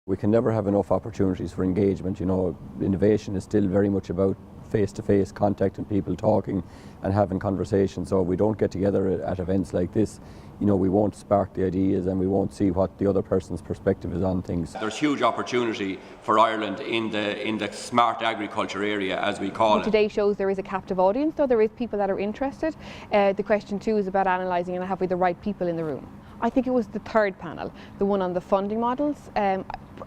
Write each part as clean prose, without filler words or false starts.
We can never have enough opportunities for engagement. You know, innovation is still very much about face-to-face contact and people talking and having conversations. So if we don't get together at events like this, you know, we won't spark the ideas and we won't see what the other person's perspective is on things. There's huge opportunity for Ireland in the smart agriculture area, as we call it. Today shows there is a captive audience, though there is people that are interested. The question too is about analysing and have we the right people in the room. I think it was the third panel, the one on the funding models.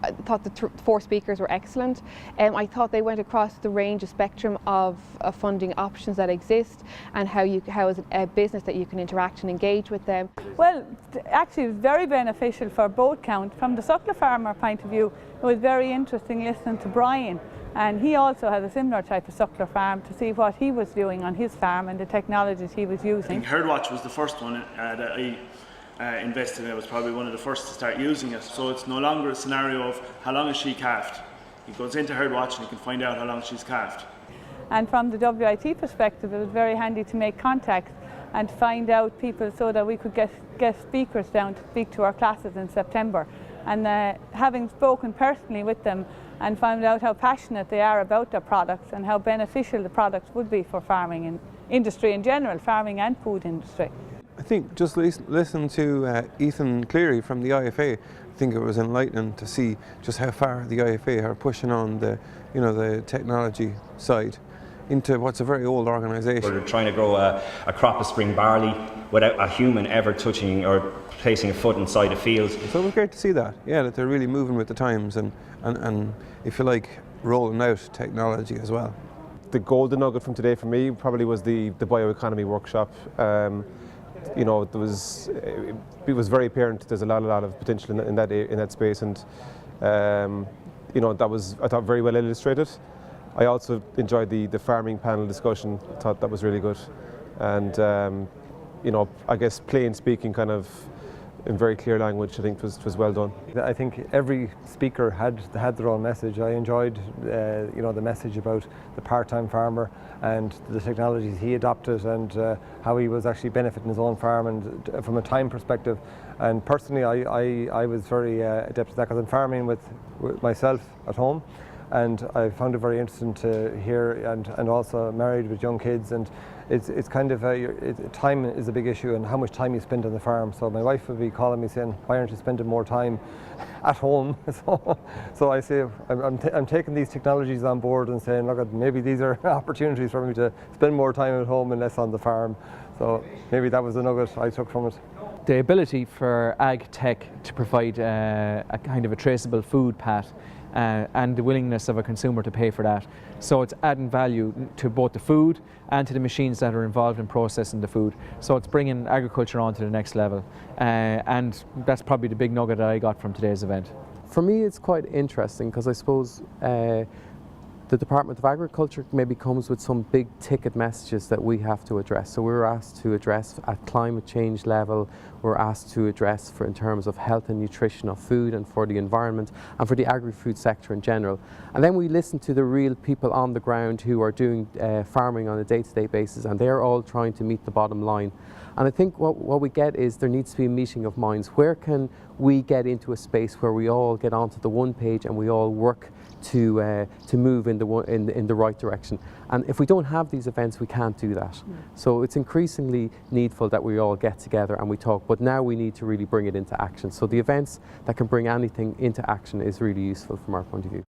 I thought the four speakers were excellent. I thought they went across the range, of spectrum of funding options that exist, and how as a business that you can interact and engage with them. Well, actually it was very beneficial for both counts. From the suckler farmer point of view, it was very interesting listening to Brian, and he also had a similar type of suckler farm, to see what he was doing on his farm and the technologies he was using. I think Herdwatch was the first one that I invested in. I was probably one of the first to start using it. So it's no longer a scenario of how long is she calved. He goes into Herdwatch and he can find out how long she's calved. And from the WIT perspective, it was very handy to make contact and find out people so that we could get speakers down to speak to our classes in September. And having spoken personally with them and found out how passionate they are about their products and how beneficial the products would be for farming and industry in general, farming and food industry. I think just listen to Ethan Cleary from the IFA. I think it was enlightening to see just how far the IFA are pushing on the technology side into what's a very old organisation. We're trying to grow a crop of spring barley without a human ever touching or placing a foot inside a field. So it was great to see that, yeah, that they're really moving with the times and if you like, rolling out technology as well. The golden nugget from today for me probably was the bioeconomy workshop. You know, it was very apparent there's a lot of potential in that space, and you know, that was, I thought, very well illustrated. I also enjoyed the farming panel discussion. I thought that was really good, and you know, I guess plain speaking, kind of in very clear language, I think was well done. I think every speaker had their own message. I enjoyed you know, the message about the part-time farmer and the technologies he adopted and how he was actually benefiting his own farm and from a time perspective. And personally, I was very adept at that because I'm farming with myself at home. And I found it very interesting to hear, and also married with young kids, and it's kind of time is a big issue, and how much time you spend on the farm. So my wife would be calling me saying, "Why aren't you spending more time at home?" So I say I'm taking these technologies on board and saying, look, maybe these are opportunities for me to spend more time at home and less on the farm. So maybe that was the nugget I took from it. The ability for AgTech to provide a kind of a traceable food path and the willingness of a consumer to pay for that. So it's adding value to both the food and to the machines that are involved in processing the food. So it's bringing agriculture on to the next level, and that's probably the big nugget that I got from today's event. For me, it's quite interesting because I suppose the Department of Agriculture maybe comes with some big ticket messages that we have to address. So we're asked to address at climate change level, we're asked to address in terms of health and nutrition of food and for the environment and for the agri-food sector in general. And then we listen to the real people on the ground who are doing farming on a day-to-day basis, and they're all trying to meet the bottom line. And I think what we get is there needs to be a meeting of minds. Where can we get into a space where we all get onto the one page and we all work to move in the right direction? And if we don't have these events, we can't do that. So it's increasingly needful that we all get together and we talk, but now we need to really bring it into action. So the events that can bring anything into action is really useful from our point of view.